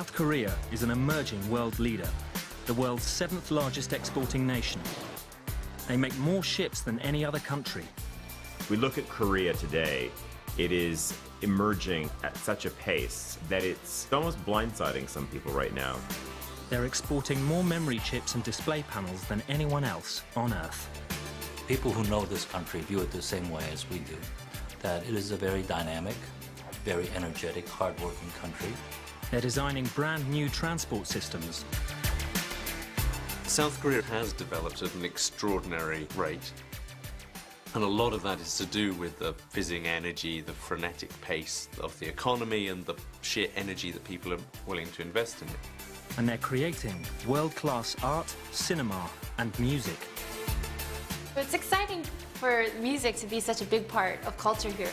South Korea is an emerging world leader, the world's 7th largest exporting nation. They make more ships than any other country. We look at Korea today, it is emerging at such a pace that it's almost blindsiding some people right now. They're exporting more memory chips and display panels than anyone else on Earth. People who know this country view it the same way as we do, that it is a very dynamic, very energetic, hard-working country. They're designing brand new transport systems. South Korea has developed at an extraordinary rate. And a lot of that is to do with the fizzing energy, the frenetic pace of the economy, and the sheer energy that people are willing to invest in it. And they're creating world-class art, cinema, and music. It's exciting for music to be such a big part of culture here.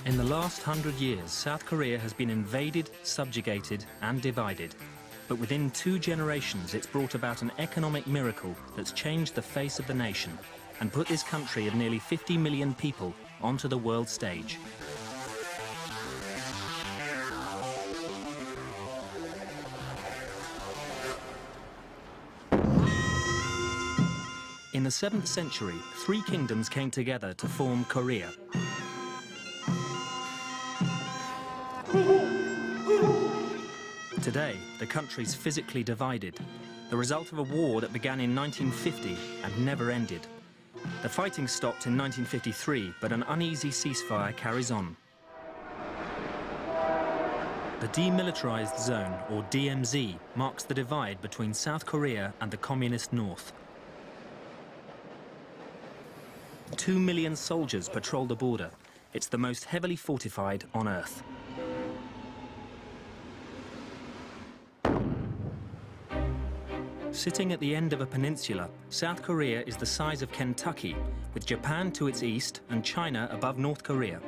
In the last 100 years, South Korea has been invaded, subjugated, and divided. But within 2 generations, it's brought about an economic miracle that's changed the face of the nation and put this country of nearly 50 million people onto the world stage. In the 7th century, 3 kingdoms came together to form Korea. Today, the country's physically divided, the result of a war that began in 1950 and never ended. The fighting stopped in 1953, but an uneasy ceasefire carries on. The Demilitarized Zone, or DMZ, marks the divide between South Korea and the Communist North. 2 million soldiers patrol the border. It's the most heavily fortified on Earth. Sitting at the end of a peninsula, South Korea is the size of Kentucky, with Japan to its east and China above North Korea.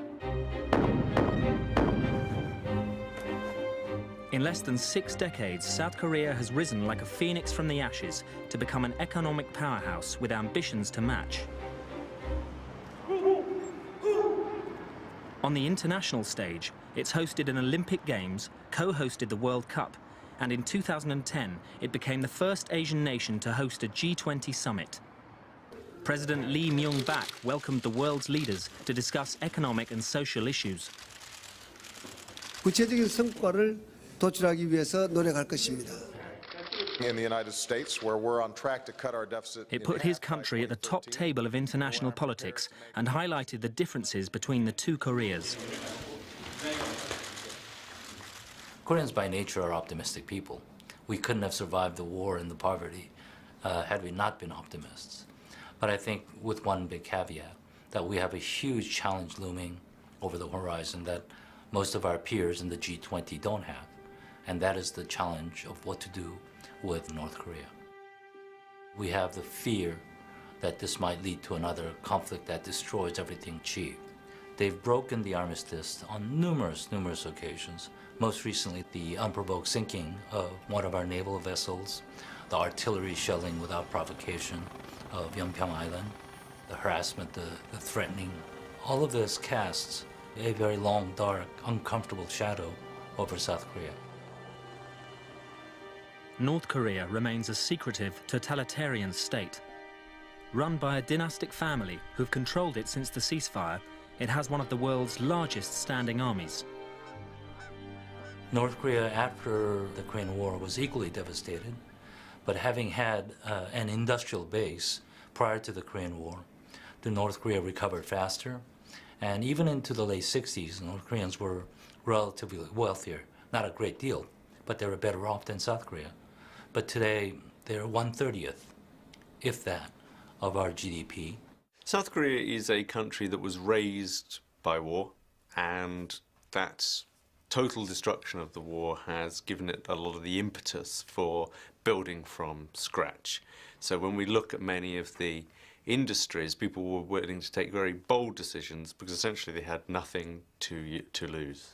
In less than 6 decades, South Korea has risen like a phoenix from the ashes to become an economic powerhouse with ambitions to match. On the international stage, it's hosted an Olympic Games, co-hosted the World Cup, and in 2010, it became the first Asian nation to host a G20 summit. President Lee Myung-bak welcomed the world's leaders to discuss economic and social issues. 구체적인 성과를 도출하기 위해서 노력할 것입니다. In the United States, where we're on track to cut our deficit. It put his country at the top table of international politics and highlighted the differences between the 2 Koreas. Koreans by nature are optimistic people. We couldn't have survived the war and the poverty had we not been optimists. But I think with one big caveat, that we have a huge challenge looming over the horizon that most of our peers in the G20 don't have. And that is the challenge of what to do with North Korea. We have the fear that this might lead to another conflict that destroys everything cheap. They've broken the armistice on numerous occasions. Most recently, the unprovoked sinking of one of our naval vessels, the artillery shelling without provocation of Yeonpyeong Island, the harassment, the threatening. All of this casts a very long, dark, uncomfortable shadow over South Korea. North Korea remains a secretive, totalitarian state. Run by a dynastic family who've controlled it since the ceasefire, it has one of the world's largest standing armies. North Korea, after the Korean War, was equally devastated, but having had an industrial base prior to the Korean War, the North Korea recovered faster, and even into the late 60s, North Koreans were relatively wealthier. Not a great deal, but they were better off than South Korea. But today, they're 1/30th, if that, of our GDP. South Korea is a country that was raised by war, and that total destruction of the war has given it a lot of the impetus for building from scratch. So when we look at many of the industries, people were willing to take very bold decisions because essentially they had nothing to lose.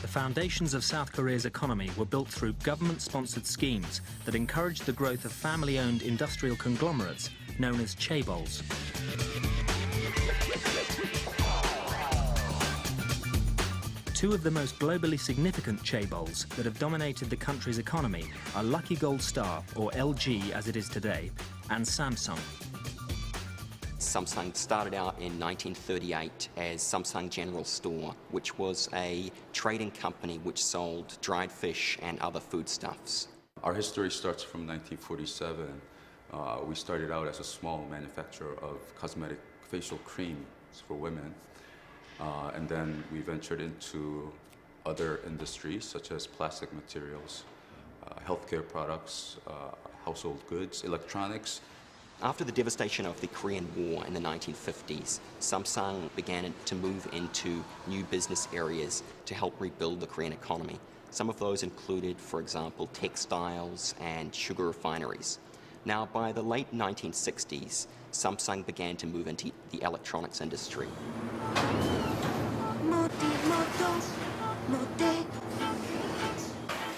The foundations of South Korea's economy were built through government-sponsored schemes that encouraged the growth of family-owned industrial conglomerates known as chaebols. Two of the most globally significant chaebols that have dominated the country's economy are Lucky Gold Star, or LG as it is today, and Samsung. Samsung started out in 1938 as Samsung General Store, which was a trading company which sold dried fish and other foodstuffs. Our history starts from 1947. We started out as a small manufacturer of cosmetic facial creams for women. And then we ventured into other industries such as plastic materials, healthcare products, household goods, electronics. After the devastation of the Korean War in the 1950s, Samsung began to move into new business areas to help rebuild the Korean economy. Some of those included, for example, textiles and sugar refineries. Now, by the late 1960s, Samsung began to move into the electronics industry.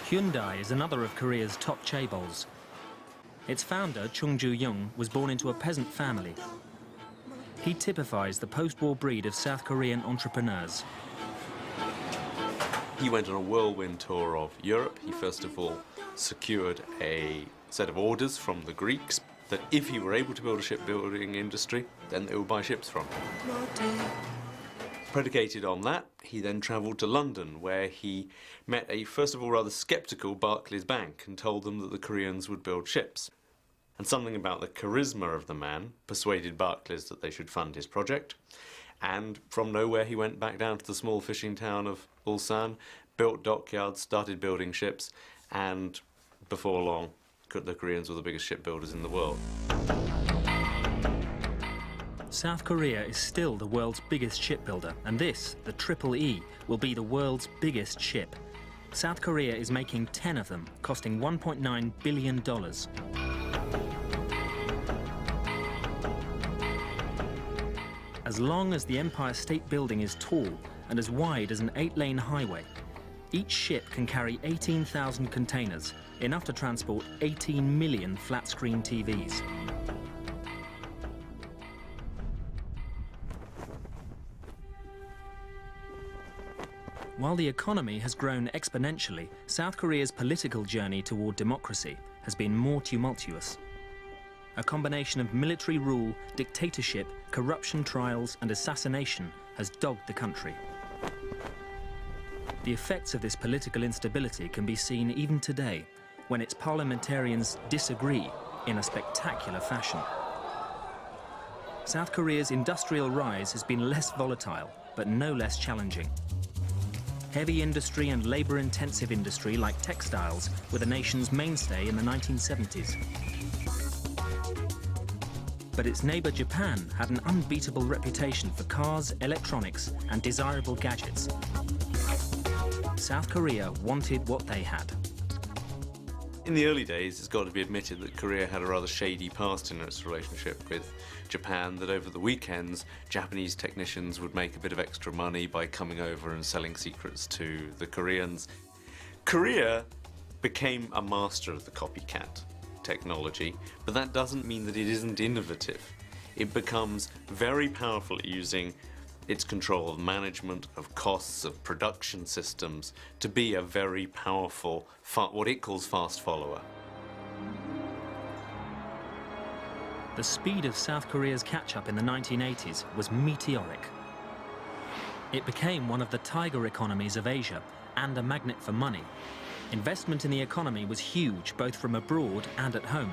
Hyundai is another of Korea's top chaebols. Its founder, Chung Ju-young, was born into a peasant family. He typifies the post-war breed of South Korean entrepreneurs. He went on a whirlwind tour of Europe. He first of all secured a set of orders from the Greeks that if he were able to build a shipbuilding industry, then they would buy ships from him. Predicated on that, he then travelled to London, where he met a, first of all, rather sceptical Barclays Bank and told them that the Koreans would build ships. And something about the charisma of the man persuaded Barclays that they should fund his project. And from nowhere, he went back down to the small fishing town of Ulsan, built dockyards, started building ships, and before long, the Koreans were the biggest shipbuilders in the world. South Korea is still the world's biggest shipbuilder, and this, the Triple E, will be the world's biggest ship. South Korea is making 10 of them, costing $1.9 billion. As long as the Empire State Building is tall and as wide as an 8-lane highway, each ship can carry 18,000 containers, enough to transport 18 million flat-screen TVs. While the economy has grown exponentially, South Korea's political journey toward democracy has been more tumultuous. A combination of military rule, dictatorship, corruption trials, and assassination has dogged the country. The effects of this political instability can be seen even today, when its parliamentarians disagree in a spectacular fashion. South Korea's industrial rise has been less volatile, but no less challenging. Heavy industry and labor-intensive industry like textiles were the nation's mainstay in the 1970s. But its neighbor Japan had an unbeatable reputation for cars, electronics, and desirable gadgets. South Korea wanted what they had. In the early days, it's got to be admitted that Korea had a rather shady past in its relationship with Japan, that over the weekends, Japanese technicians would make a bit of extra money by coming over and selling secrets to the Koreans. Korea became a master of the copycat technology, but that doesn't mean that it isn't innovative. It becomes very powerful at using its control of management, of costs, of production systems, to be a very powerful, what it calls fast follower. The speed of South Korea's catch-up in the 1980s was meteoric. It became one of the tiger economies of Asia and a magnet for money. Investment in the economy was huge, both from abroad and at home.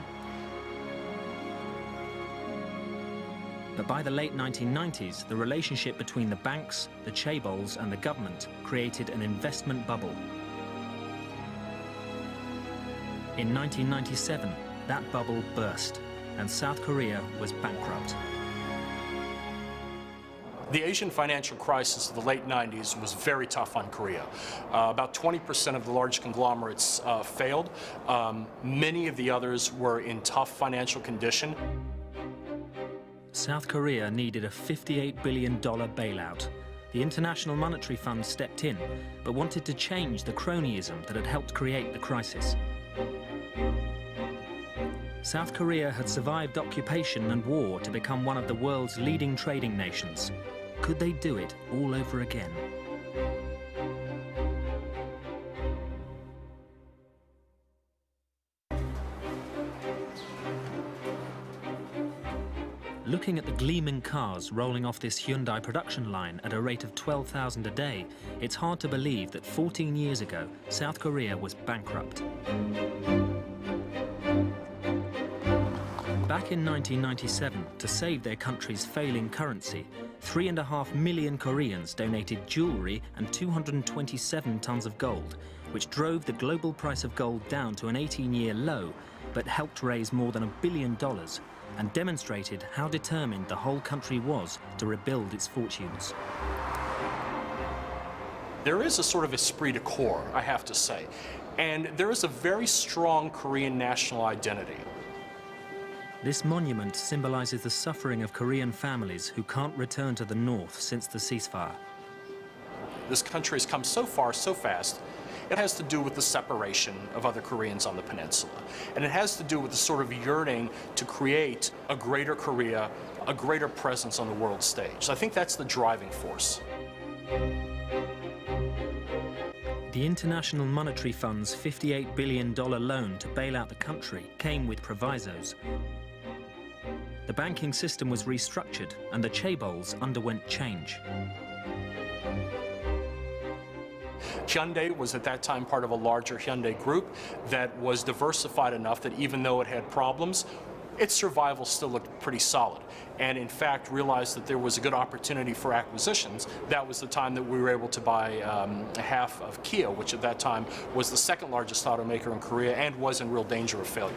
But by the late 1990s, the relationship between the banks, the chaebols, and the government created an investment bubble. In 1997, that bubble burst, and South Korea was bankrupt. The Asian financial crisis of the late 90s was very tough on Korea. About 20% of the large conglomerates failed. Many of the others were in tough financial condition. South Korea needed a $58 billion bailout. The International Monetary Fund stepped in, but wanted to change the cronyism that had helped create the crisis. South Korea had survived occupation and war to become one of the world's leading trading nations. Could they do it all over again? Looking at the gleaming cars rolling off this Hyundai production line at a rate of 12,000 a day, it's hard to believe that 14 years ago, South Korea was bankrupt. Back in 1997, to save their country's failing currency, 3.5 million Koreans donated jewelry and 227 tons of gold, which drove the global price of gold down to an 18-year low, but helped raise more than $1 billion and demonstrated how determined the whole country was to rebuild its fortunes. There is a sort of esprit de corps, I have to say, and there is a very strong Korean national identity. This monument symbolizes the suffering of Korean families who can't return to the north since the ceasefire. This country has come so far so fast. It has to do with the separation of other Koreans on the peninsula. And it has to do with the sort of yearning to create a greater Korea, a greater presence on the world stage. So I think that's the driving force. The International Monetary Fund's $58 billion loan to bail out the country came with provisos. The banking system was restructured and the chaebols underwent change. Hyundai was at that time part of a larger Hyundai group that was diversified enough that even though it had problems, its survival still looked pretty solid. And in fact, realized that there was a good opportunity for acquisitions. That was the time that we were able to buy half of Kia, which at that time was the second largest automaker in Korea and was in real danger of failure.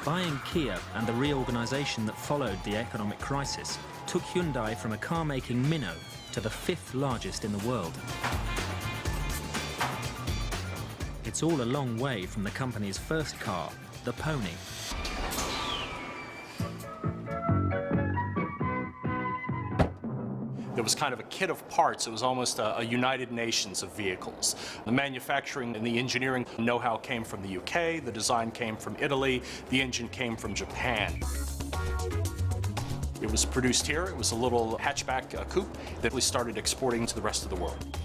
Buying Kia and the reorganization that followed the economic crisis took Hyundai from a car-making minnow to the 5th largest in the world. It's all a long way from the company's first car, the Pony. There was kind of a kit of parts. It was almost a United Nations of vehicles. The manufacturing and the engineering know-how came from the UK, the design came from Italy, the engine came from Japan. It was produced here. It was a little hatchback coupe that we started exporting to the rest of the world.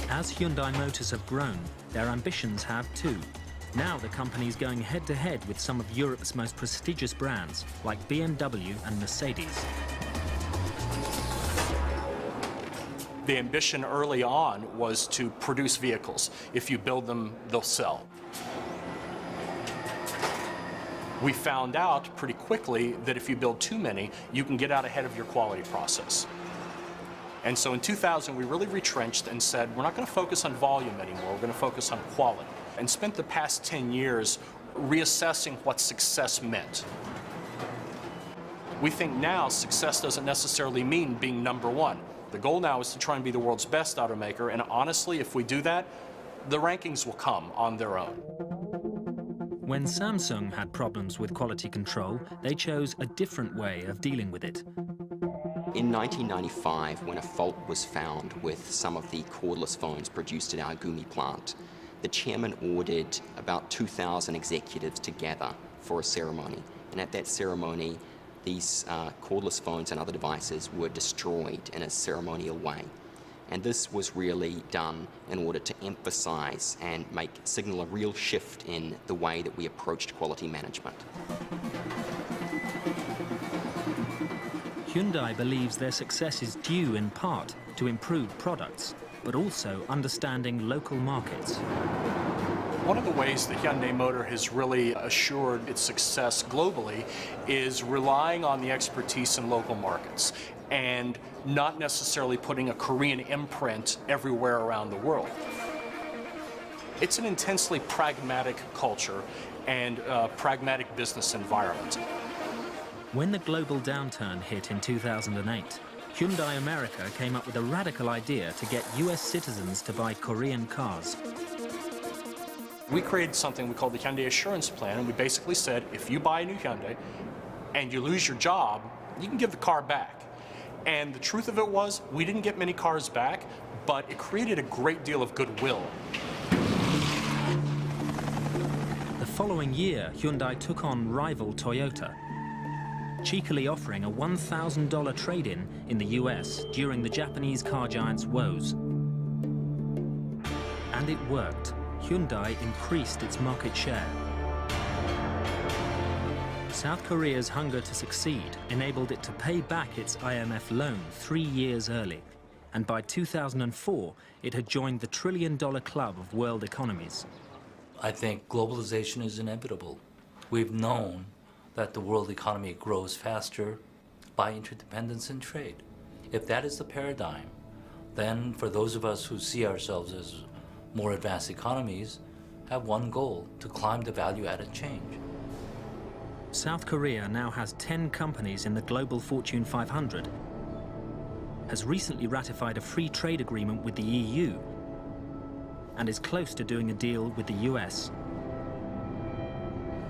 As Hyundai Motors have grown, their ambitions have too. Now the company's going head-to-head with some of Europe's most prestigious brands, like BMW and Mercedes. The ambition early on was to produce vehicles. If you build them, they'll sell. We found out pretty quickly that if you build too many, you can get out ahead of your quality process. And so in 2000, we really retrenched and said, we're not going to focus on volume anymore, we're going to focus on quality. And spent the past 10 years reassessing what success meant. We think now success doesn't necessarily mean being number one. The goal now is to try and be the world's best automaker, and honestly, if we do that, the rankings will come on their own. When Samsung had problems with quality control, they chose a different way of dealing with it. In 1995, when a fault was found with some of the cordless phones produced at our Gumi plant, the chairman ordered about 2,000 executives together for a ceremony. And at that ceremony, these cordless phones and other devices were destroyed in a ceremonial way. And this was really done in order to emphasize and signal a real shift in the way that we approached quality management. Hyundai believes their success is due in part to improved products, but also understanding local markets. One of the ways that Hyundai Motor has really assured its success globally is relying on the expertise in local markets and not necessarily putting a Korean imprint everywhere around the world. It's an intensely pragmatic culture and pragmatic business environment. When the global downturn hit in 2008, Hyundai America came up with a radical idea to get US citizens to buy Korean cars. We created something we called the Hyundai Assurance Plan, and we basically said, if you buy a new Hyundai and you lose your job, you can give the car back. And the truth of it was, we didn't get many cars back, but it created a great deal of goodwill. The following year, Hyundai took on rival Toyota, cheekily offering a $1,000 trade-in in the US during the Japanese car giant's woes. And it worked. Hyundai increased its market share. South Korea's hunger to succeed enabled it to pay back its IMF loan 3 years early. And by 2004, it had joined the trillion-dollar club of world economies. I think globalization is inevitable. We've known that the world economy grows faster by interdependence and trade. If that is the paradigm, then for those of us who see ourselves as more advanced economies, have one goal: to climb the value-added change. South Korea now has 10 companies in the global Fortune 500, has recently ratified a free trade agreement with the EU, and is close to doing a deal with the US.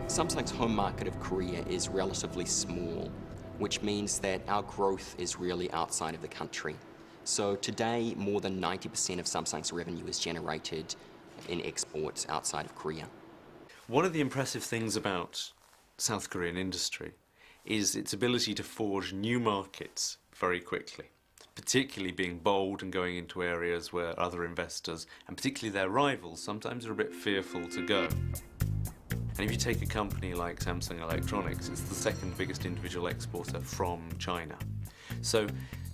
Samsung's home market of Korea is relatively small, which means that our growth is really outside of the country. So today, more than 90% of Samsung's revenue is generated in exports outside of Korea. One of the impressive things about South Korean industry is its ability to forge new markets very quickly, particularly being bold and going into areas where other investors, and particularly their rivals, sometimes are a bit fearful to go. And if you take a company like Samsung Electronics, it's the second biggest individual exporter from China. So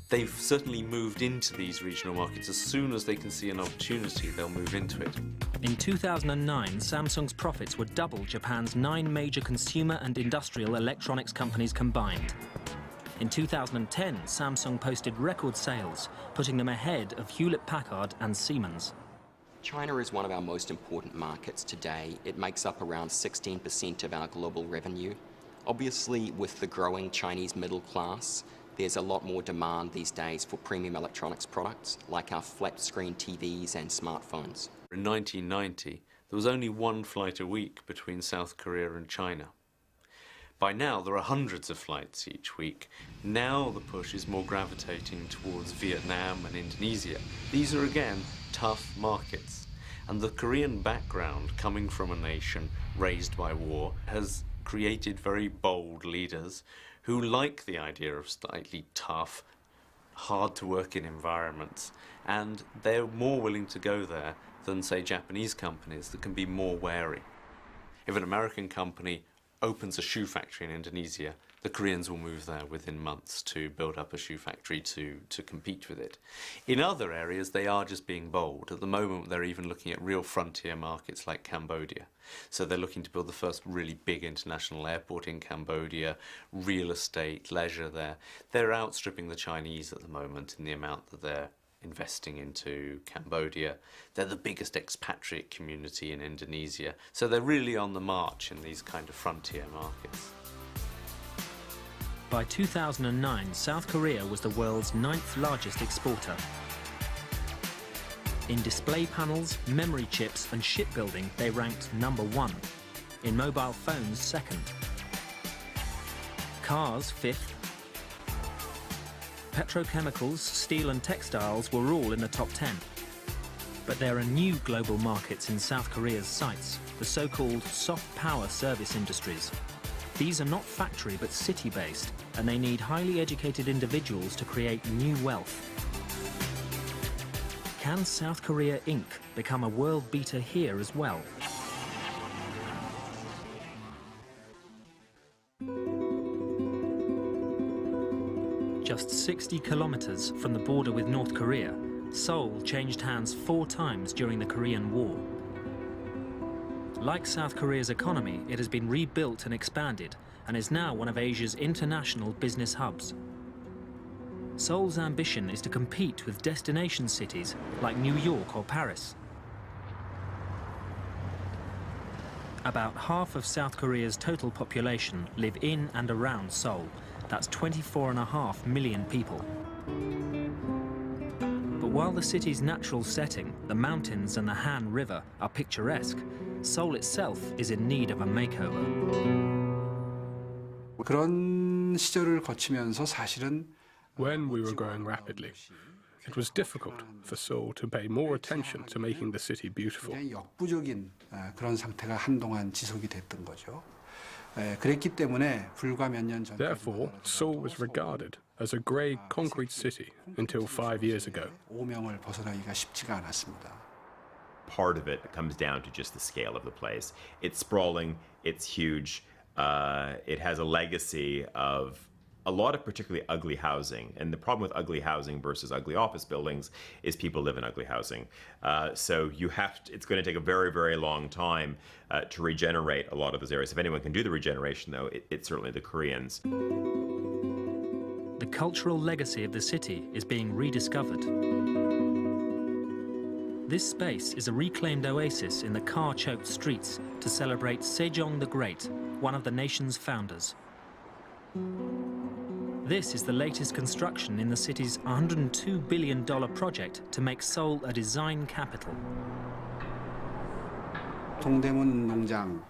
they've certainly moved into these regional markets. As soon as they can see an opportunity, they'll move into it. In 2009, Samsung's profits were double Japan's 9 major consumer and industrial electronics companies combined. In 2010, Samsung posted record sales, putting them ahead of Hewlett-Packard and Siemens. China is one of our most important markets today. It makes up around 16% of our global revenue. Obviously, with the growing Chinese middle class, there's a lot more demand these days for premium electronics products, like our flat-screen TVs and smartphones. In 1990, there was only one flight a week between South Korea and China. By now, there are hundreds of flights each week. Now the push is more gravitating towards Vietnam and Indonesia. These are, again, tough markets. And the Korean background, coming from a nation raised by war, has created very bold leaders who like the idea of slightly tough, hard-to-work-in environments, and they're more willing to go there than, say, Japanese companies that can be more wary. If an American company opens a shoe factory in Indonesia, the Koreans will move there within months to build up a shoe factory to compete with it. In other areas, they are just being bold. At the moment, they're even looking at real frontier markets like Cambodia. So they're looking to build the first really big international airport in Cambodia, real estate, leisure there. They're outstripping the Chinese at the moment in the amount that they're investing into Cambodia. They're the biggest expatriate community in Indonesia. So they're really on the march in these kind of frontier markets. By 2009, South Korea was the world's 9th largest exporter. In display panels, memory chips and shipbuilding, they ranked #1. In mobile phones, 2nd. Cars, 5th. Petrochemicals, steel and textiles were all in the top 10. But there are new global markets in South Korea's sights, the so-called soft power service industries. These are not factory but city-based, and they need highly educated individuals to create new wealth. Can South Korea Inc. become a world beater here as well? Just 60 kilometers from the border with North Korea, Seoul changed hands 4 times during the Korean War. Like South Korea's economy, it has been rebuilt and expanded, and is now one of Asia's international business hubs. Seoul's ambition is to compete with destination cities like New York or Paris. About half of South Korea's total population live in and around Seoul. That's 24.5 million people. But while the city's natural setting, the mountains and the Han River, are picturesque, Seoul itself is in need of a makeover. 그런 시절을 거치면서 사실은 When we were growing rapidly, it was difficult for Seoul to pay more attention to making the city beautiful. 역부족인 그런 상태가 한동안 지속이 됐던 거죠. 그랬기 때문에 불과 몇 년 전. Therefore, Seoul was regarded as a grey concrete city until 5 years ago. 오명을 벗어나기가 쉽지가 않았습니다. part of it comes down to just the scale of the place. It's sprawling, it's huge, it has a legacy of a lot of particularly ugly housing. And the problem with ugly housing versus ugly office buildings is people live in ugly housing. So it's going to take a very, very long time to regenerate a lot of those areas. If anyone can do the regeneration, though, it's certainly the Koreans. The cultural legacy of the city is being rediscovered. This space is a reclaimed oasis in the car-choked streets to celebrate Sejong the Great, one of the nation's founders. This is the latest construction in the city's $102 billion project to make Seoul a design capital. 동대문 농장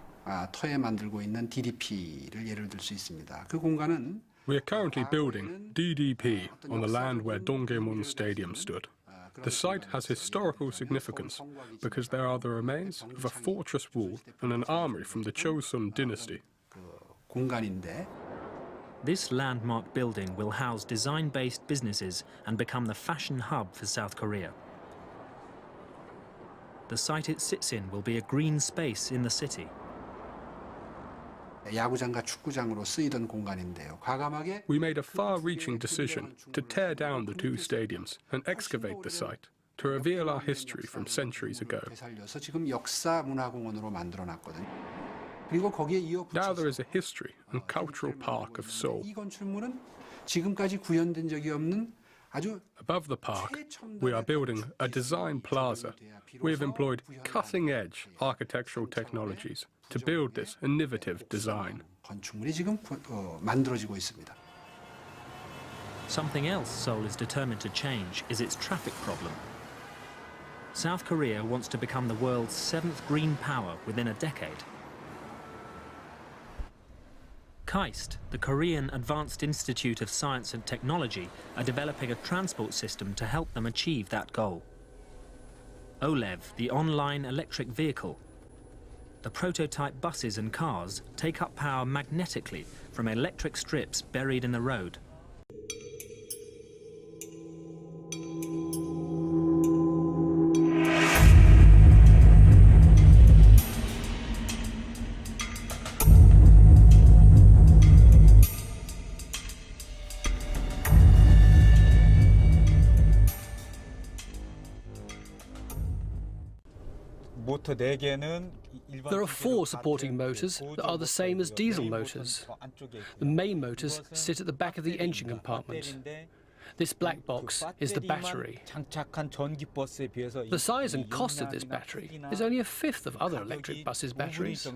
터에 만들고 있는 DDP를 예를 들 수 있습니다. 그 공간은 We are currently building DDP on the land where Dongdaemun Stadium stood. The site has historical significance because there are the remains of a fortress wall and an armory from the Chosun dynasty. 공간인데 This landmark building will house design-based businesses and become the fashion hub for South Korea. The site it sits in will be a green space in the city. 야구장과 축구장으로 쓰이던 공간인데요. 과감하게 We made a far-reaching decision to tear down the two stadiums and excavate the site to reveal our history from centuries ago. 되살려서 지금 역사 문화공원으로 만들어놨거든요. 그리고 거기에 이어 Now there is a history and cultural park of Seoul. 이 건축물은 지금까지 구현된 적이 없는 아주 Above the park, we are building a design plaza. We have employed cutting-edge architectural technologies to build this innovative design. 건축물이 지금 만들어지고 있습니다. Something else Seoul is determined to change is its traffic problem. South Korea wants to become the world's 7th green power within a decade. KAIST, the Korean Advanced Institute of Science and Technology, are developing a transport system to help them achieve that goal. OBZURV, the online electric vehicle. The prototype buses and cars take up power magnetically from electric strips buried in the road. There are 4 supporting motors that are the same as diesel motors. The main motors sit at the back of the engine compartment. This black box is the battery. The size and cost of this battery is only a fifth of other electric buses' batteries.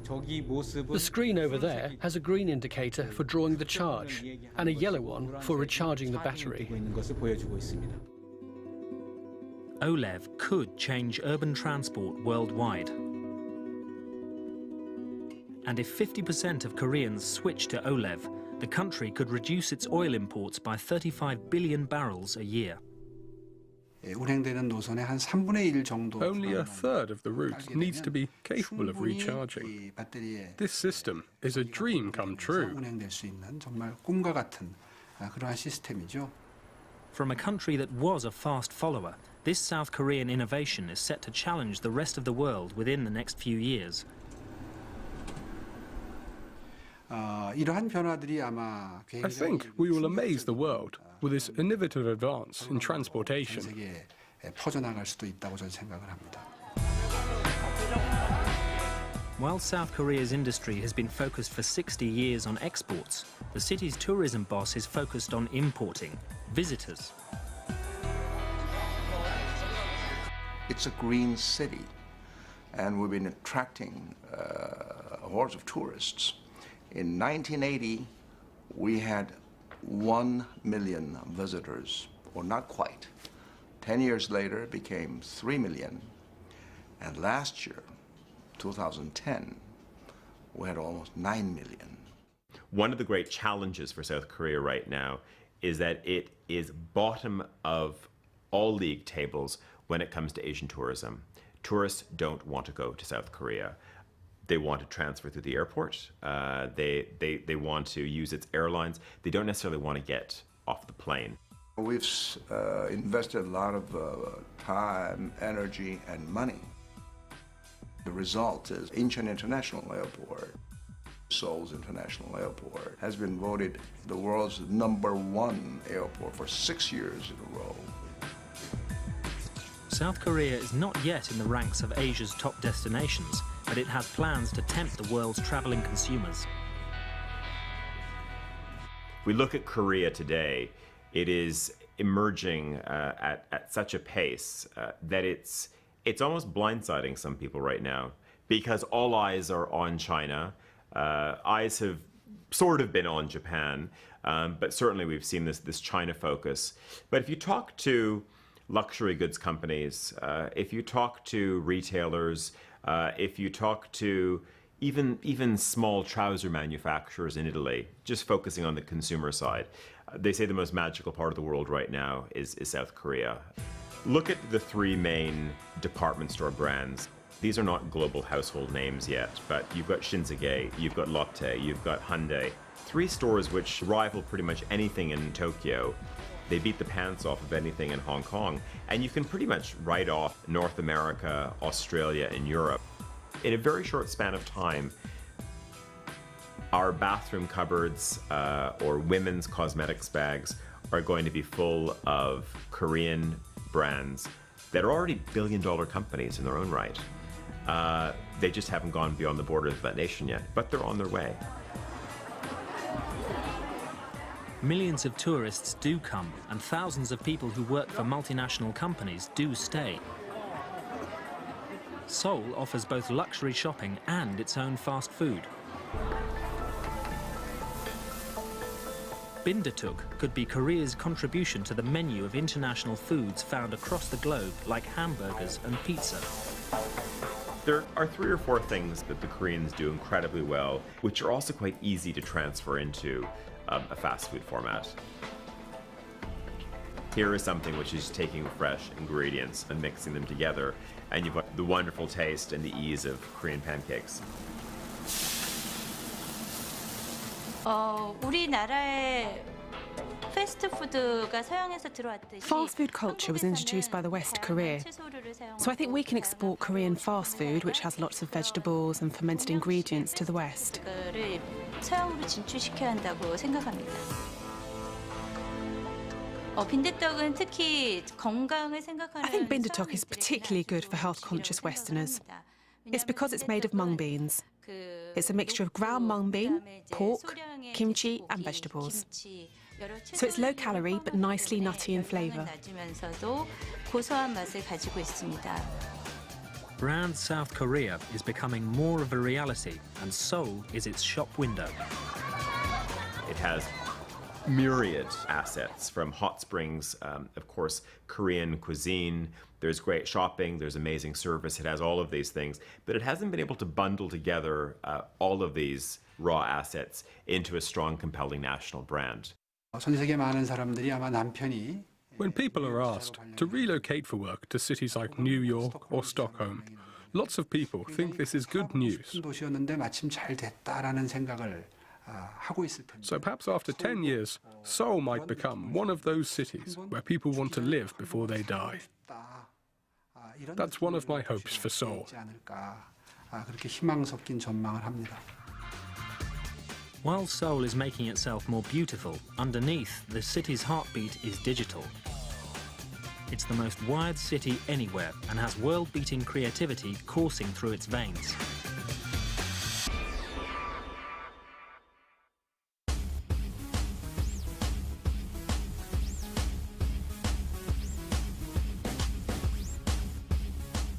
The screen over there has a green indicator for drawing the charge and a yellow one for recharging the battery. OBZURV could change urban transport worldwide. And if 50% of Koreans switch to OBZURV, the country could reduce its oil imports by 35 billion barrels a year. 운행되는 노선의 한 3분의 1 정도. Only a third of the route needs to be capable of recharging. This system is a dream come true. 운행될 수 있는 정말 꿈과 같은 그러한 시스템이죠. From a country that was a fast follower, this South Korean innovation is set to challenge the rest of the world within the next few years. 이러한 변화들이 아마 I think we will amaze the world with this innovative advance in transportation. 세계에 퍼져나갈 수도 있다고 저는 생각을 합니다. While South Korea's industry has been focused for 60 years on exports, the city's tourism boss is focused on importing visitors. It's a green city, and we've been attracting hordes of tourists. In 1980, we had 1 million visitors, or not quite. 10 years later, it became 3 million. And last year, 2010, we had almost 9 million. One of the great challenges for South Korea right now is that it is bottom of all league tables when it comes to Asian tourism. Tourists don't want to go to South Korea. They want to transfer through the airport. They want to use its airlines. They don't necessarily want to get off the plane. We've invested a lot of time, energy, and money. The result is Incheon International Airport, Seoul's International Airport, has been voted the world's #1 airport for 6 years in a row. South Korea is not yet in the ranks of Asia's top destinations, but it has plans to tempt the world's traveling consumers. If we look at Korea today, it is emerging at such a pace that it's almost blindsiding some people right now, because all eyes are on China. Eyes have sort of been on Japan, but certainly we've seen this China focus. But if you talk to luxury goods companies, if you talk to retailers, if you talk to even small trouser manufacturers in Italy, just focusing on the consumer side, they say the most magical part of the world right now is South Korea. Look at the 3 main department store brands. These are not global household names yet, but you've got Shinsegae, you've got Lotte, you've got Hyundai. 3 stores which rival pretty much anything in Tokyo. They beat the pants off of anything in Hong Kong, and you can pretty much write off North America, Australia, and Europe. In a very short span of time, our bathroom cupboards or women's cosmetics bags are going to be full of Korean brands that are already billion-dollar companies in their own right. They just haven't gone beyond the borders of that nation yet, but they're on their way. Millions of tourists do come, and thousands of people who work for multinational companies do stay. Seoul offers both luxury shopping and its own fast food. Bindatuk could be Korea's contribution to the menu of international foods found across the globe, like hamburgers and pizza. There are 3 or 4 things that the Koreans do incredibly well, which are also quite easy to transfer into a fast food format. Here is something which is taking fresh ingredients and mixing them together, and you've got the wonderful taste and the ease of Korean pancakes. 우리나라에 Fast food culture was introduced by the West to Korea, so I think we can export Korean fast food, which has lots of vegetables and fermented ingredients, to the West. I think bindatuk is particularly good for health-conscious Westerners. It's because it's made of mung beans. It's a mixture of ground mung bean, pork, kimchi and vegetables. So it's low calorie but nicely nutty in flavour. Brand South Korea is becoming more of a reality, and Seoul is its shop window. It has myriad assets, from hot springs, of course, Korean cuisine. There's great shopping, there's amazing service. It has all of these things, but it hasn't been able to bundle together all of these raw assets into a strong, compelling national brand. When people are asked to relocate for work to cities like New York or Stockholm, lots of people think this is good news. So perhaps after 10 years, Seoul might become one of those cities where people want to live before they die. That's one of my hopes for Seoul. While Seoul is making itself more beautiful, underneath, the city's heartbeat is digital. It's the most wired city anywhere and has world-beating creativity coursing through its veins.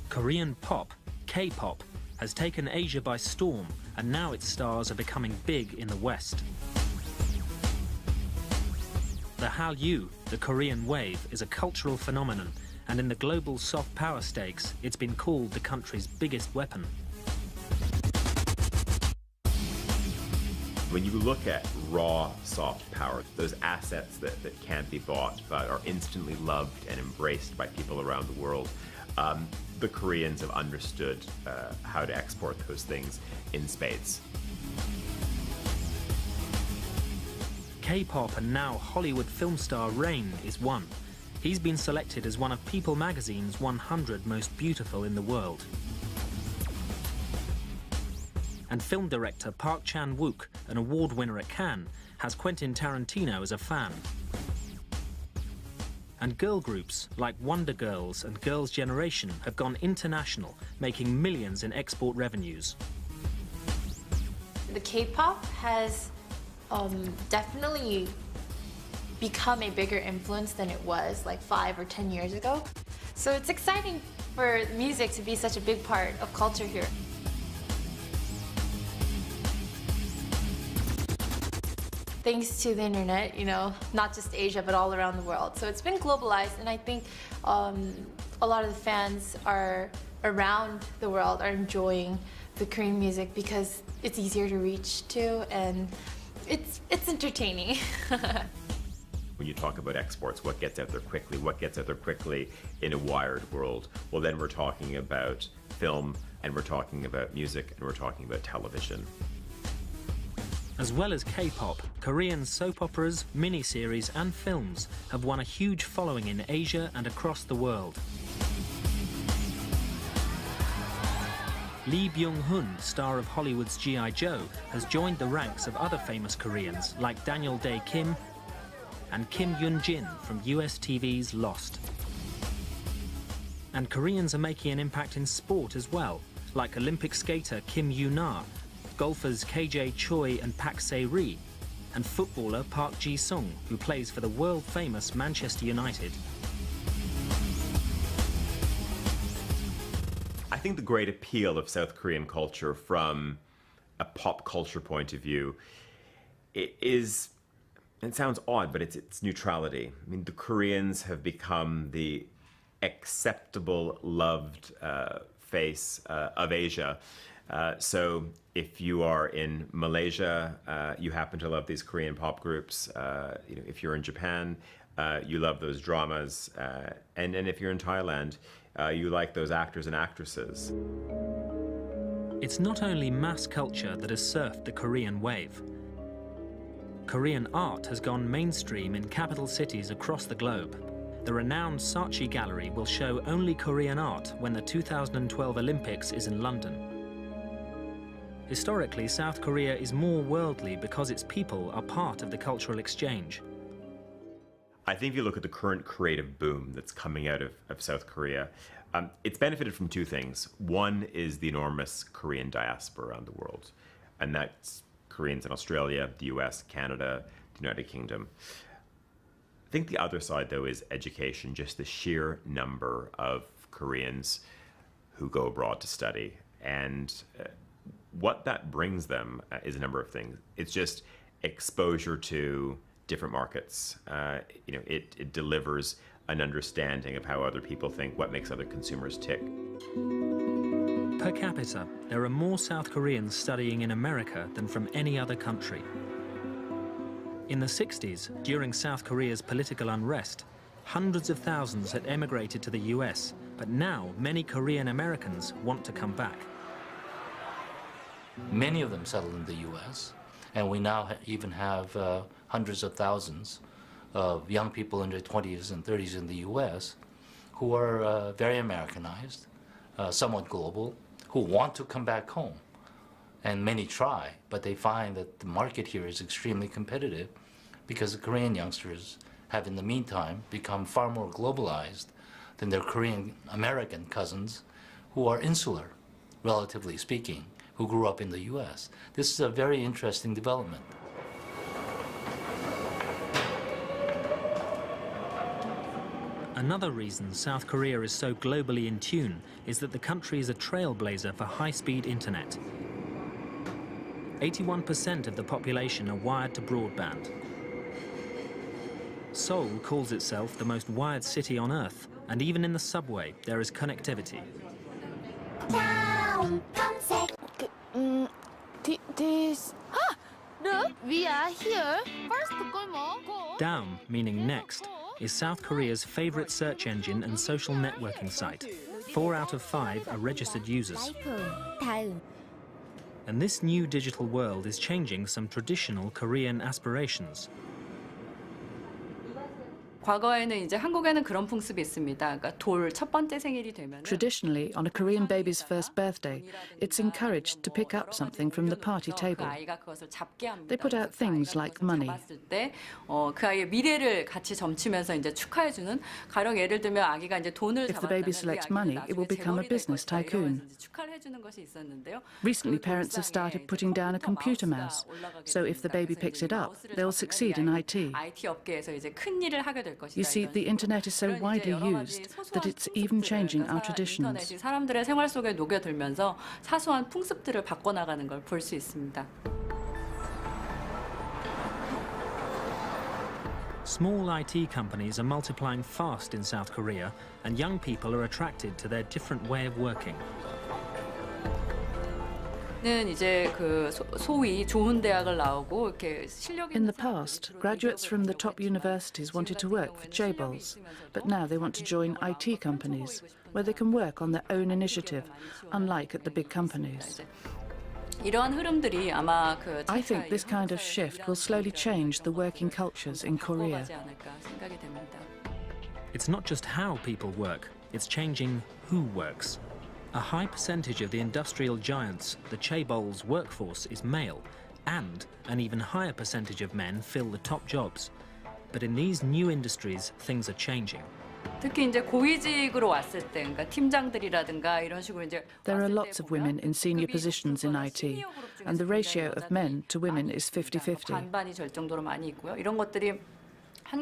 Korean pop, K-pop, has taken Asia by storm, and now its stars are becoming big in the West. The Hallyu, the Korean wave, is a cultural phenomenon, and in the global soft power stakes, it's been called the country's biggest weapon. When you look at raw soft power, those assets that can't be bought but are instantly loved and embraced by people around the world, the Koreans have understood how to export those things in spades. K-pop and now Hollywood film star Rain is one. He's been selected as one of People magazine's 100 most beautiful in the world. And film director Park Chan-wook, an award winner at Cannes, has Quentin Tarantino as a fan. And girl groups like Wonder Girls and Girls' Generation have gone international, making millions in export revenues. The K-pop has definitely become a bigger influence than it was like 5 or 10 years ago. So it's exciting for music to be such a big part of culture here. Thanks to the internet, you know, not just Asia, but all around the world. So it's been globalized, and I think a lot of the fans around the world are enjoying the Korean music because it's easier to reach to, and it's entertaining. When you talk about exports, what gets out there quickly, what gets out there quickly in a wired world? Well, then we're talking about film, and we're talking about music, and we're talking about television. As well as K-pop, Korean soap operas, miniseries and films have won a huge following in Asia and across the world. Lee Byung-hun, star of Hollywood's G.I. Joe, has joined the ranks of other famous Koreans like Daniel Dae-kim and Kim Yoon-jin from US TV's Lost. And Koreans are making an impact in sport as well, like Olympic skater Kim Yoo-na, golfers KJ Choi and Pak Se-ri, and footballer Park Ji-sung, who plays for the world-famous Manchester United. I think the great appeal of South Korean culture from a pop culture point of view is, it sounds odd, but it's neutrality. I mean, the Koreans have become the acceptable, loved face of Asia. So if you are in Malaysia, you happen to love these Korean pop groups. If you're in Japan, you love those dramas. And if you're in Thailand, you like those actors and actresses. It's not only mass culture that has surfed the Korean wave. Korean art has gone mainstream in capital cities across the globe. The renowned Saatchi Gallery will show only Korean art when the 2012 Olympics is in London. Historically, South Korea is more worldly because its people are part of the cultural exchange. I think if you look at the current creative boom that's coming out of South Korea, it's benefited from two things. One is the enormous Korean diaspora around the world, and that's Koreans in Australia, the US, Canada, the United Kingdom. I think the other side, though, is education, just the sheer number of Koreans who go abroad to study. And what that brings them is a number of things. It's just exposure to different markets. It delivers an understanding of how other people think, what makes other consumers tick. Per capita, there are more South Koreans studying in America than from any other country. In the 60s, during South Korea's political unrest, hundreds of thousands had emigrated to the US, but now many Korean Americans want to come back. Many of them settled in the US, and we now even have hundreds of thousands of young people in their 20s and 30s in the US who are very Americanized, somewhat global, who want to come back home. And many try, but they find that the market here is extremely competitive because the Korean youngsters have in the meantime become far more globalized than their Korean American cousins who are insular, relatively speaking, who grew up in the US. This is a very interesting development. Another reason South Korea is so globally in tune is that the country is a trailblazer for high-speed internet. 81% of the population are wired to broadband. Seoul calls itself the most wired city on Earth, and even in the subway there is connectivity. Look, we are here. First, Daum, meaning next, is South Korea's favorite search engine and social networking site. 4 out of 5 are registered users. And this new digital world is changing some traditional Korean aspirations. 과거에는 이제 한국에는 그런 풍습이 있습니다. 그러니까 돌 첫 번째 생일이 되면 Traditionally, on a Korean baby's first birthday, it's encouraged to pick up something from the party table. 아이가 그것을 잡게 합니다. They put out things like money. 잡았을 때 그 아이의 미래를 같이 점치면서 이제 축하해주는 가령 예를 들면 아기가 이제 돈을 If the baby selects money, it will become a business tycoon. 축하를 해주는 것이 있었는데요. Recently, parents have started putting down a computer mouse, so if the baby picks it up, they'll succeed in IT. IT 업계에서 이제 큰 일을 하게 될 것이다. You see, the internet is so widely used that it's even changing our traditions. 인터넷이 사람들의 생활 속에 녹여들면서 사소한 풍습들을 바꿔나가는 걸 볼 수 있습니다. Small IT companies are multiplying fast in South Korea, and young people are attracted to their different way of working. 는 이제 그 소위 좋은 대학을 나오고 이렇게 실력 In the past, graduates from the top universities wanted to work for chaebols, but now they want to join IT companies, where they can work on their own initiative, unlike at the big companies. 이러한 흐름들이 아마 그 I think this kind of shift will slowly change the working cultures in Korea. 생각이 됩니다. It's not just how people work, it's changing who works. A high percentage of the industrial giants, the chaebol's workforce, is male, and an even higher percentage of men fill the top jobs. But in these new industries, things are changing. 특히 이제 고위직으로 왔을 때, 그러니까 팀장들이라든가 이런 식으로 이제 There are lots of women in senior positions in IT, and the ratio of men to women is 50-50. 반반이 될 정도로 많이 있고요. 이런 것들이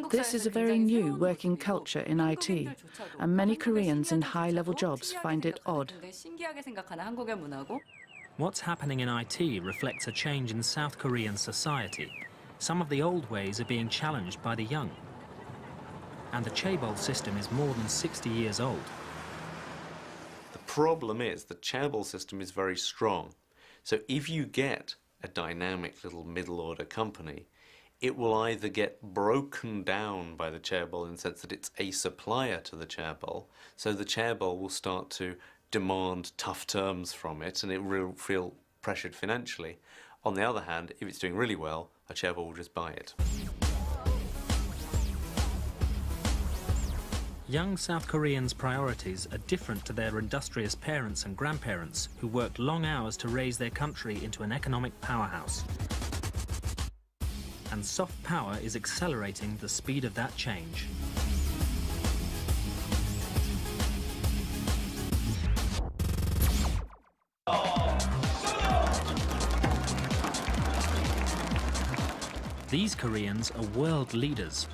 This is a very new working culture in IT, and many Koreans in high-level jobs find it odd. 신기하게 생각하는 한국의 문화고. What's happening in IT reflects a change in South Korean society. Some of the old ways are being challenged by the young. And the chaebol system is more than 60 years old. The problem is the chaebol system is very strong. So if you get a dynamic little middle-order company, it will either get broken down by the chaebol in the sense that it's a supplier to the chaebol, so the chaebol will start to demand tough terms from it and it will feel pressured financially. On the other hand, if it's doing really well, a chaebol will just buy it. Young South Koreans' priorities are different to their industrious parents and grandparents who worked long hours to raise their country into an economic powerhouse. And soft power is accelerating the speed of that change. These Koreans are world leaders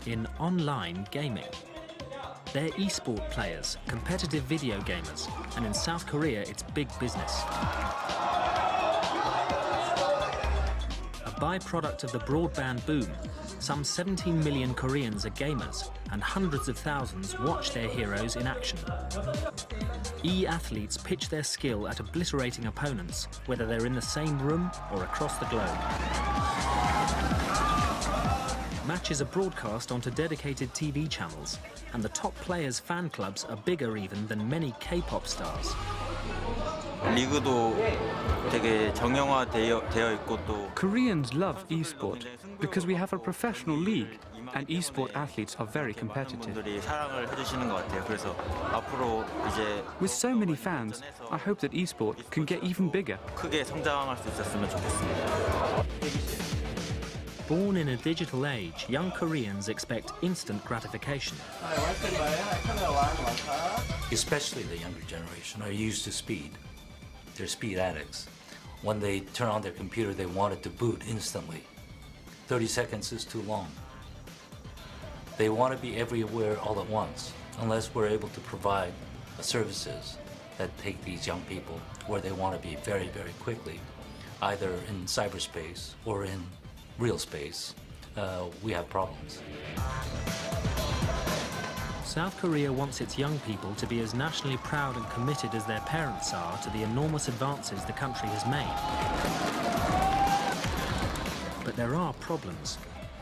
in online gaming. They're e-sport players, competitive video gamers, and in South Korea it's big business. A byproduct of the broadband boom, some 17 million Koreans are gamers, and hundreds of thousands watch their heroes in action. E-athletes pitch their skill at obliterating opponents, whether they're in the same room or across the globe. Matches are broadcast onto dedicated TV channels, and the top players' fan clubs are bigger even than many K-pop stars. Koreans love e-sport because we have a professional league and e-sport athletes are very competitive. With so many fans, I hope that e-sport can get even bigger. Born in a digital age, young Koreans expect instant gratification. Especially the younger generation are used to speed. They're speed addicts. When they turn on their computer, they want it to boot instantly. 30 seconds is too long. They want to be everywhere all at once, unless we're able to provide services that take these young people where they want to be very, very quickly, either in cyberspace or in real space. We have problems. South Korea wants its young people to be as nationally proud and committed as their parents are to the enormous advances the country has made. But there are problems.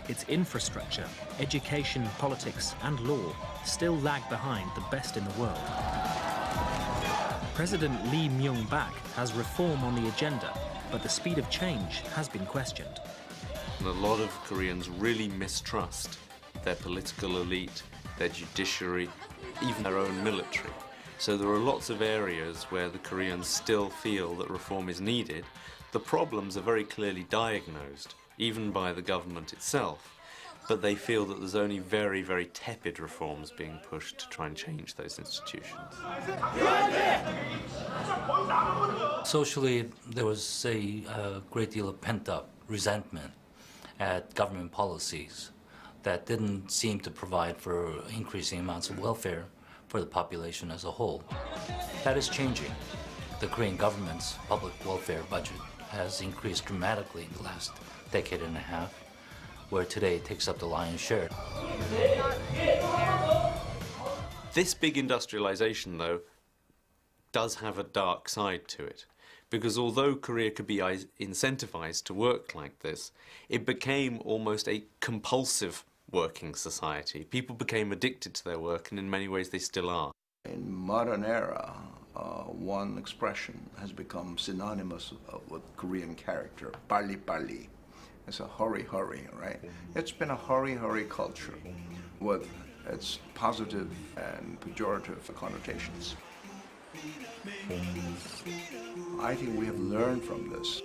Its infrastructure, education, politics, and law still lag behind the best in the world. President Lee Myung-bak has reform on the agenda, but the speed of change has been questioned. And a lot of Koreans really mistrust their political elite, their judiciary, even their own military. So there are lots of areas where the Koreans still feel that reform is needed. The problems are very clearly diagnosed, even by the government itself, but they feel that there's only very, very tepid reforms being pushed to try and change those institutions. Socially, there was a great deal of pent-up resentment at government policies that didn't seem to provide for increasing amounts of welfare for the population as a whole. That is changing. The Korean government's public welfare budget has increased dramatically in the last decade and a half, where today it takes up the lion's share. This big industrialization, though, does have a dark side to it, because although Korea could be incentivized to work like this, it became almost a compulsive working society. People became addicted to their work, and in many ways they still are. In modern era, one expression has become synonymous with Korean character, 빨리빨리. It's a hurry, right? It's been a hurry culture with its positive and pejorative connotations. I think we have learned from this.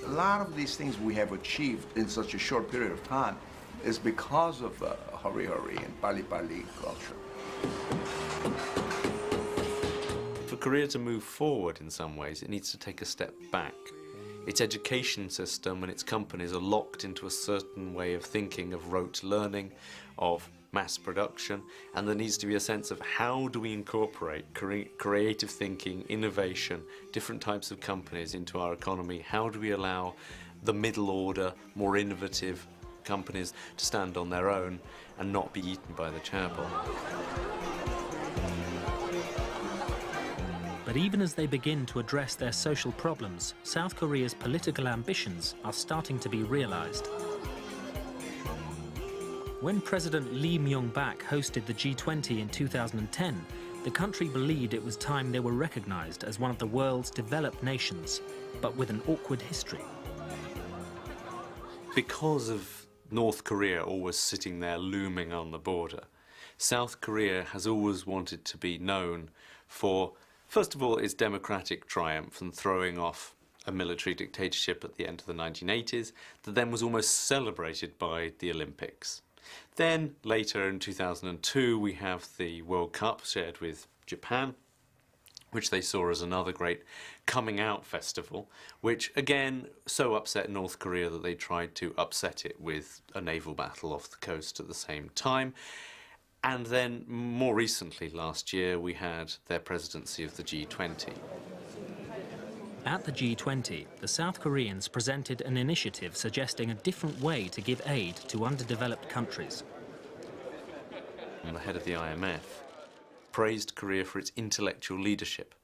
A lot of these things we have achieved in such a short period of time is because of the hurry and 빨리빨리 culture. For Korea to move forward in some ways, it needs to take a step back. Its education system and its companies are locked into a certain way of thinking, of rote learning, of mass production, and there needs to be a sense of how do we incorporate creative thinking, innovation, different types of companies into our economy? How do we allow the middle order, more innovative companies to stand on their own and not be eaten by the chaebol? But even as they begin to address their social problems, South Korea's political ambitions are starting to be realized. When President Lee Myung-bak hosted the G20 in 2010, the country believed it was time they were recognized as one of the world's developed nations, but with an awkward history. Because of North Korea always sitting there looming on the border, South Korea has always wanted to be known for, first of all, its democratic triumph and throwing off a military dictatorship at the end of the 1980s that then was almost celebrated by the Olympics. Then, later in 2002, we have the World Cup shared with Japan, which they saw as another great coming out festival, which again so upset North Korea that they tried to upset it with a naval battle off the coast at the same time. And then more recently, last year, we had their presidency of the G20. At the G20, the South Koreans presented an initiative suggesting a different way to give aid to underdeveloped countries. And the head of the IMF praised Korea for its intellectual leadership.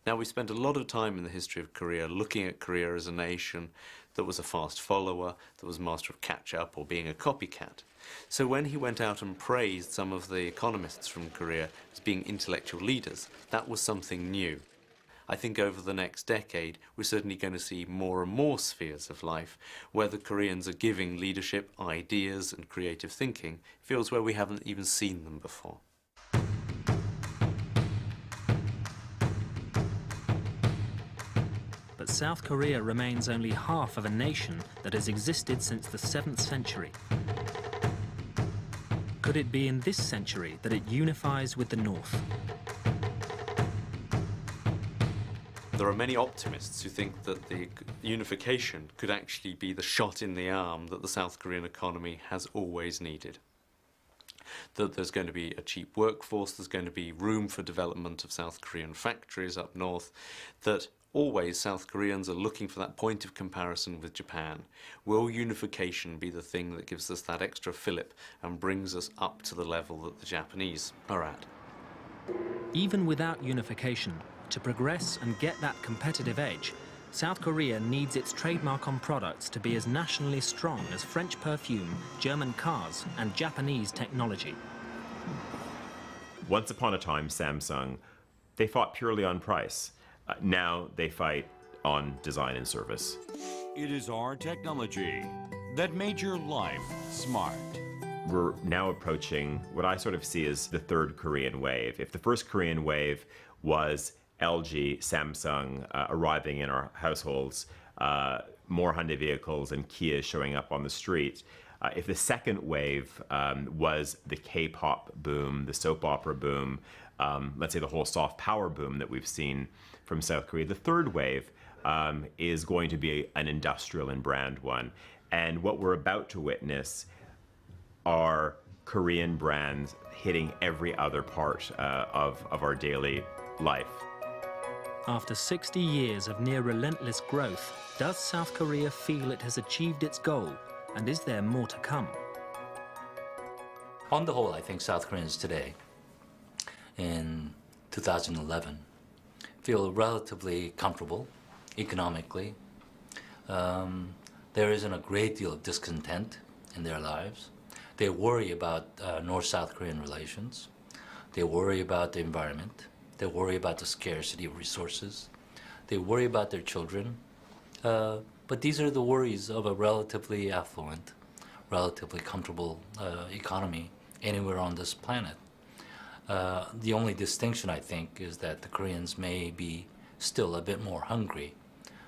Now, we spent a lot of time in the history of Korea looking at Korea as a nation that was a fast follower, that was master of catch-up or being a copycat. So when he went out and praised some of the economists from Korea as being intellectual leaders, that was something new. I think over the next decade, we're certainly going to see more and more spheres of life where the Koreans are giving leadership, ideas and creative thinking, fields where we haven't even seen them before. But South Korea remains only half of a nation that has existed since the 7th century. Could it be in this century that it unifies with the North? There are many optimists who think that the unification could actually be the shot in the arm that the South Korean economy has always needed. That there's going to be a cheap workforce, there's going to be room for development of South Korean factories up north, that always South Koreans are looking for that point of comparison with Japan. Will unification be the thing that gives us that extra fillip and brings us up to the level that the Japanese are at? Even without unification, to progress and get that competitive edge, South Korea needs its trademark on products to be as nationally strong as French perfume, German cars, and Japanese technology. Once upon a time, Samsung, they fought purely on price. Now they fight on design and service. It is our technology that made your life smart. we're now approaching what I sort of see as the third Korean wave. If the first Korean wave was LG, Samsung arriving in our households, more Hyundai vehicles and Kia showing up on the street, if the second wave was the K-pop boom, the soap opera boom, let's say the whole soft power boom that we've seen from South Korea, the third wave is going to be an industrial and brand one. And what we're about to witness are Korean brands hitting every other part of our daily life. After 60 years of near relentless growth, does South Korea feel it has achieved its goal? And is there more to come? On the whole, I think South Koreans today, in 2011, feel relatively comfortable economically. There isn't a great deal of discontent in their lives. They worry about North-South Korean relations. They worry about the environment. They worry about the scarcity of resources. They worry about their children. But these are the worries of a relatively affluent, relatively comfortable economy anywhere on this planet. The only distinction, I think, is that the Koreans may be still a bit more hungry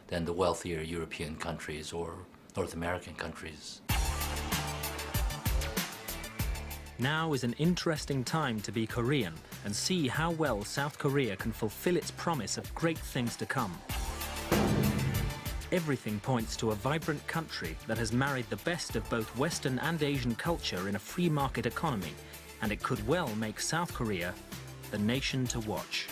than the wealthier European countries or North American countries. Now is an interesting time to be Korean and see how well South Korea can fulfill its promise of great things to come. Everything points to a vibrant country that has married the best of both Western and Asian culture in a free market economy, and it could well make South Korea the nation to watch.